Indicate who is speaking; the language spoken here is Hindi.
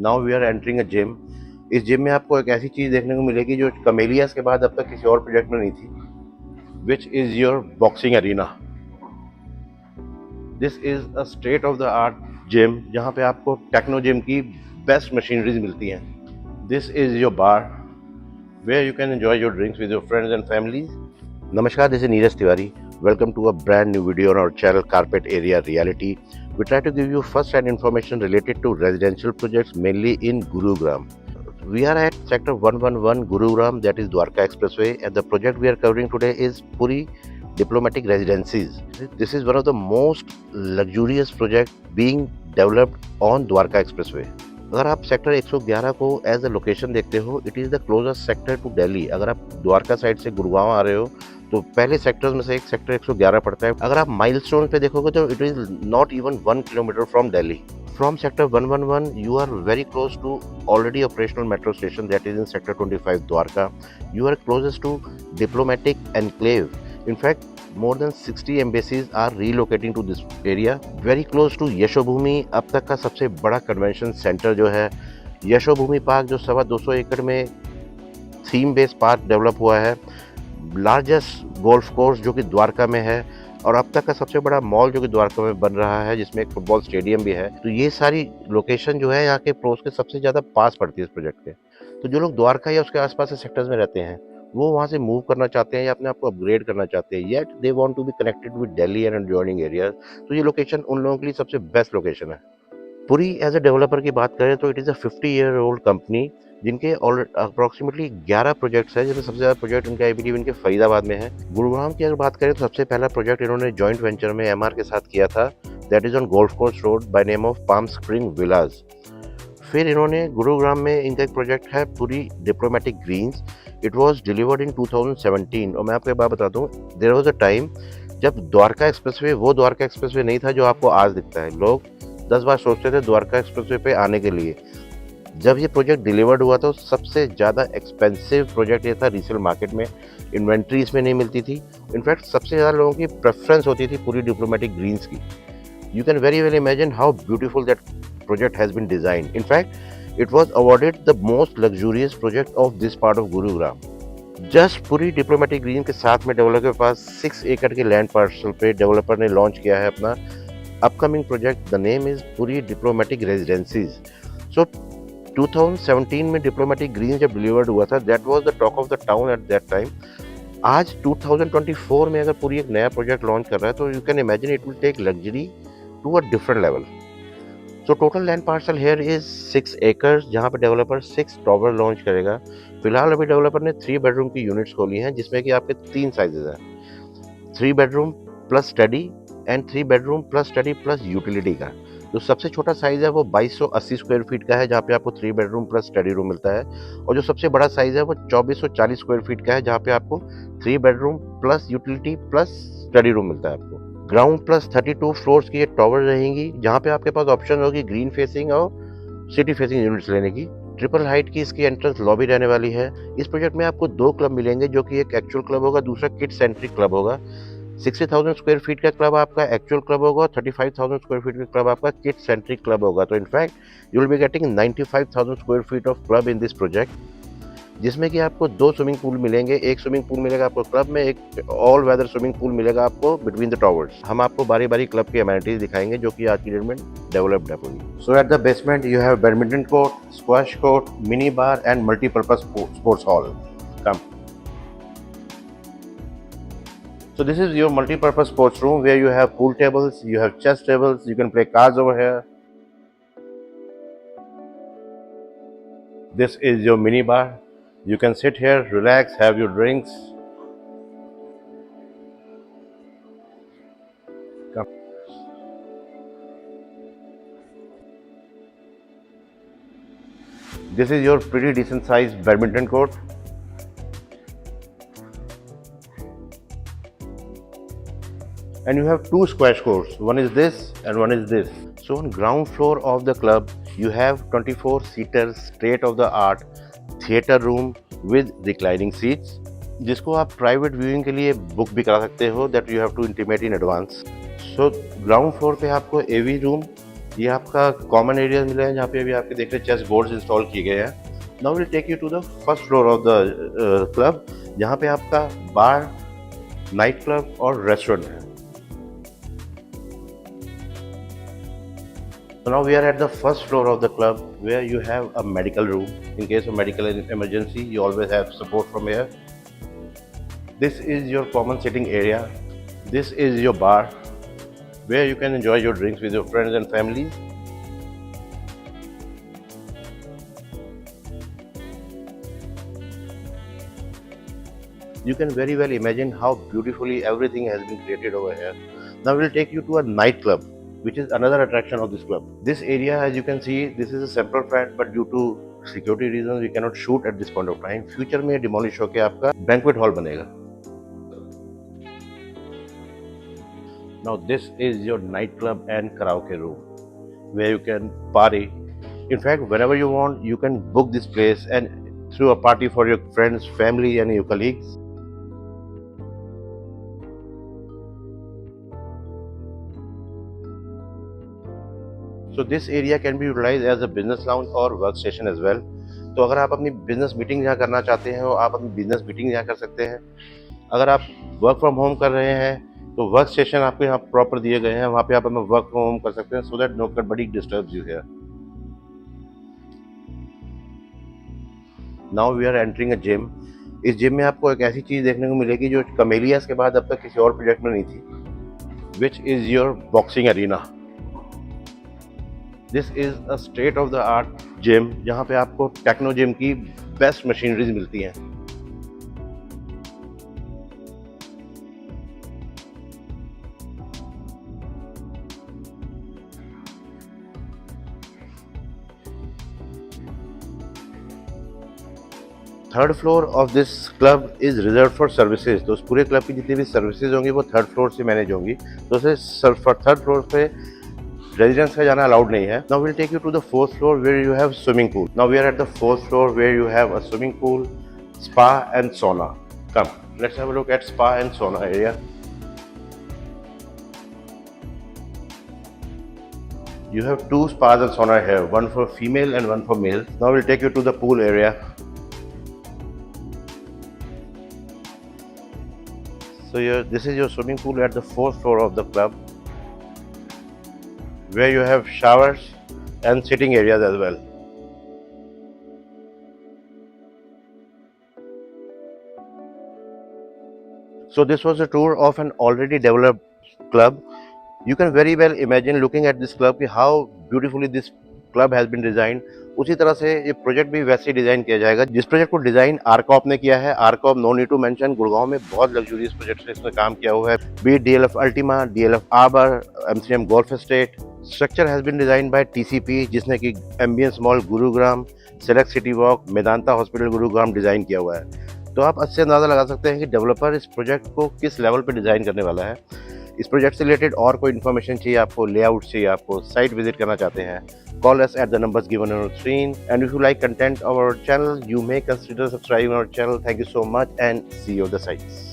Speaker 1: Now we are entering a gym. इस जिम में आपको एक ऐसी चीज़ देखने को मिलेगी जो कमेलियास के बाद अब तक किसी और प्रोजेक्ट में नहीं थी, which is your boxing arena. This is a state of the art gym जहाँ पे आपको टेक्नो जिम की बेस्ट मशीनरीज मिलती हैं। This is your bar where you can enjoy your drinks with your friends and families. Namaskar, this is Neeraj Tiwari. Welcome to a brand new video on our channel Carpet Area Reality. We try to give you first-hand information related to residential projects mainly in Gurugram. We are at sector 111 Gurugram, that is Dwarka Expressway, and the project we are covering today is Puri Diplomatic Residencies. This is one of the most luxurious projects being developed on Dwarka Expressway. अगर आप सेक्टर 111 को एज अ लोकेशन देखते हो, it is the closest sector to Delhi. अगर आप द्वारका साइड से गुड़गांव आ रहे हो तो पहले सेक्टर्स में से एक सेक्टर 111 पड़ता है। अगर आप माइलस्टोन पे देखोगे तो it is not even 1 kilometre from Delhi. From sector 111, you are very close to already operational metro station that is in sector 25 Dwarka. You are closest to diplomatic enclave. In fact, more than 60 embassies are relocating to this area. Very close to Yashobhoomi, अब तक का सबसे बड़ा कन्वेंशन सेंटर जो है यशोभूमि पार्क, जो 225 एकड़ में थीम बेस्ड पार्क डेवलप हुआ है। लार्जेस्ट गोल्फ कोर्स जो कि द्वारका में है, और अब तक का सबसे बड़ा मॉल जो कि द्वारका में बन रहा है, जिसमें एक फुटबॉल स्टेडियम भी है। तो ये सारी लोकेशन जो है यहाँ के प्रोस के सबसे ज़्यादा पास पड़ती है इस प्रोजेक्ट के। तो जो लोग द्वारका या उसके आसपास के सेक्टर्स में रहते हैं, वो वहाँ से मूव करना चाहते हैं या अपने आप को अपग्रेड करना चाहते हैं, yet they want to be connected with Delhi and adjoining areas, तो ये लोकेशन उन लोगों के लिए सबसे बेस्ट लोकेशन है। पूरी एज अ डेवलपर की बात करें तो it is a 50-year old company, जिनके अप्रॉक्सीमेटली 11 प्रोजेक्ट्स हैं, जिसमें सबसे ज़्यादा प्रोजेक्ट इनका आई बिलीव इनके फरीदाबाद में है। गुरुग्राम की अगर बात करें तो सबसे पहला प्रोजेक्ट इन्होंने जॉइंट वेंचर में एमआर के साथ किया था, that is on Golf Course Road by name of Palm Spring villas. फिर इन्होंने गुरुग्राम में इनका एक प्रोजेक्ट है Puri Diplomatic Greens. It was delivered in 2017। और मैं आपको एक बात बता दूँ, देयर वॉज अ टाइम जब द्वारका एक्सप्रेसवे वो द्वारका एक्सप्रेसवे नहीं था जो आपको आज दिखता है। लोग 10 बार सोचते थे द्वारका एक्सप्रेसवे पे आने के लिए। जब ये प्रोजेक्ट डिलीवर्ड हुआ तो सबसे ज़्यादा एक्सपेंसिव प्रोजेक्ट ये था रीसेल मार्केट में। इन्वेंट्री इसमें नहीं मिलती थी। इनफैक्ट सबसे ज़्यादा लोगों की प्रेफरेंस होती थी पूरी डिप्लोमेटिक ग्रीन्स की। You can very well imagine how beautiful that project has been designed. In fact it was awarded the most luxurious project of this part of Gurugram. Just Puri Diplomatic Green के साथ में डेवलपर के पास 6 एकड़ के लैंड पार्सल पे डेवलपर ने लॉन्च किया है अपना upcoming project. The name is Puri Diplomatic Residencies. So 2017 में डिप्लोमेटिक ग्रीन जब डिलीवर्ड हुआ था, that was the talk of the town at that time. आज 2024 में अगर पूरी एक नया प्रोजेक्ट लॉन्च कर रहा है तो you can imagine it will take luxury to a different level. So total land parcel here is 6 acres, जहाँ पे डेवलपर 6 टॉवर लॉन्च करेगा। फिलहाल अभी डेवलपर ने 3 बेडरूम की यूनिट्स खोली हैं, जिसमें कि आपके 3 साइजेस हैं, 3 bedroom plus study and 3 bedroom plus study plus utility का। जो सबसे छोटा साइज़ है वो 2280 स्क्वायर फीट का है, जहाँ पे आपको 3 बेडरूम प्लस स्टडी रूम मिलता है। और जो सबसे बड़ा साइज़ है वो 2440 स्क्वायर फीट का है, जहाँ पे आपको 3 bedroom plus utility plus study room मिलता है आपको। ग्राउंड प्लस 32 फ्लोर्स की ये टॉवर रहेंगी, जहाँ पे आपके पास ऑप्शन होगी ग्रीन फेसिंग और सिटी फेसिंग यूनिट्स लेने की। ट्रिपल हाइट की इसकी एंट्रेंस लॉबी रहने वाली है। इस प्रोजेक्ट में आपको 2 क्लब मिलेंगे, जो कि एक एक्चुअल क्लब होगा, दूसरा किड सेंट्रिक क्लब होगा। 60,000 स्क्वायर फीट का क्लब आपका एक्चुअल क्लब होगा, 35,000 स्क्वायर फीट का क्लब आपका किड सेंट्रिक क्लब होगा। तो in fact you will be getting 95,000 square feet of club in this project, जिसमें कि आपको 2 स्विमिंग पूल मिलेंगे। एक स्विमिंग पूल मिलेगा आपको क्लब में, एक ऑल वेदर स्विमिंग पूल मिलेगा आपको बिटवीन द टॉवर्स। हम आपको बारी बारी क्लब की अमेनिटीज दिखाएंगे जो कि आज की डेट में डेवलप्ड है पूरी। So at the basement you have badminton court, squash court, mini bar and multipurpose sports hall. Come. So this is your multi-purpose sports room where you have pool tables, you have chess tables, you can play cards over here. This is your mini bar. You can sit here, relax, have your drinks. Come. This is your pretty decent sized badminton court. And you have 2 squash courts. One is this and one is this. So on ground floor of the club, you have 24-seater state-of-the-art theater room with reclining seats, जिसको आप प्राइवेट व्यूइंग के लिए बुक भी करा सकते हो, that you have to intimate in advance. So ground floor पे आपको एवी रूम ये आपका कॉमन एरिया मिला है जहाँ पे अभी आपके देख रहे चेस बोर्ड्स इंस्टॉल किए गए हैं। Now will take you to the first floor of the club, जहाँ पे आपका बार, नाइट क्लब और रेस्टोरेंट है। So now we are at the first floor of the club where you have a medical room. In case of medical emergency, you always have support from here. This is your common sitting area. This is your bar where you can enjoy your drinks with your friends and families. You can very well imagine how beautifully everything has been created over here. Now we'll take you to a nightclub, which is another attraction of this club. This area, as you can see, this is a central flat, but due to security reasons, we cannot shoot at this point of time. Future में demolish होके आपका banquet hall बनेगा. Now this is your nightclub and karaoke room, where you can party. In fact, whenever you want, you can book this place and throw a party for your friends, family, and your colleagues. So this area can be utilized as a business lounge or workstation as well. तो अगर आप अपनी बिजनेस मीटिंग यहाँ करना चाहते हैं, तो आप अपनी बिजनेस मीटिंग यहाँ कर सकते हैं। अगर आप वर्क फ्रॉम होम कर रहे हैं तो वर्क स्टेशन आपको यहाँ प्रॉपर दिए गए हैं, वहाँ पे आप अपना वर्क फ्रॉम होम कर सकते हैं, so that nobody disturbs you here. Now we are entering a gym. इस जिम में आपको एक ऐसी चीज़ देखने को मिलेगी जो कमेलियास के बाद अब तक किसी और प्रोजेक्ट में नहीं थी, which is your boxing arena. This is a state of the art gym, जहाँ पे आपको टेक्नो जिम की बेस्ट मशीनरीज मिलती हैं। Third floor of this club is reserve for services. तो उस पूरे क्लब की जितनी भी सर्विसेज होंगी वो थर्ड फ्लोर से मैनेज होंगी, तो उसे थर्ड फ्लोर पे रेजिडेंस का जाना अलाउड नहीं है। Now will take you to the fourth floor where you have swimming pool. Now we are at the fourth floor where you have a swimming pool, spa and sauna. Come, let's have a look at spa and sauna area. You have two spas and sauna here, one for female and one for male. Now we'll take you to the pool area. So this is your swimming pool at the fourth floor of the club, where you have showers and sitting areas as well. So this was a tour of an already developed club. You can very well imagine looking at this club कि how beautifully this club has been designed. उसी तरह से ये प्रोजेक्ट भी वैसे ही डिजाइन किया जाएगा जिस प्रोजेक्ट को डिजाइन आरकॉप ने किया है। आरकॉप, no need to mention, Gurgaon में बहुत लग्जूरियस प्रोजेक्ट से इसमें काम किया हुआ है, बी DLF Ultima, DLF Arbour, MCM golf estate. Structure has been design by TCP, जिसने कि Ambience Mall Gurugram, Select City Walk, Medanta hospital Gurugram design किया हुआ है। तो आप अच्छे अंदाजा लगा सकते हैं कि डेवलपर इस प्रोजेक्ट को किस लेवल पे डिजाइन करने वाला है। इस प्रोजेक्ट से रिलेटेड और कोई इन्फॉर्मेशन चाहिए आपको, लेआउट चाहिए आपको, साइट विजिट करना चाहते हैं, call us at the numbers given on our screen. And if you like content of our channel, you may consider subscribing our channel. Thank you so much and see you on the sites.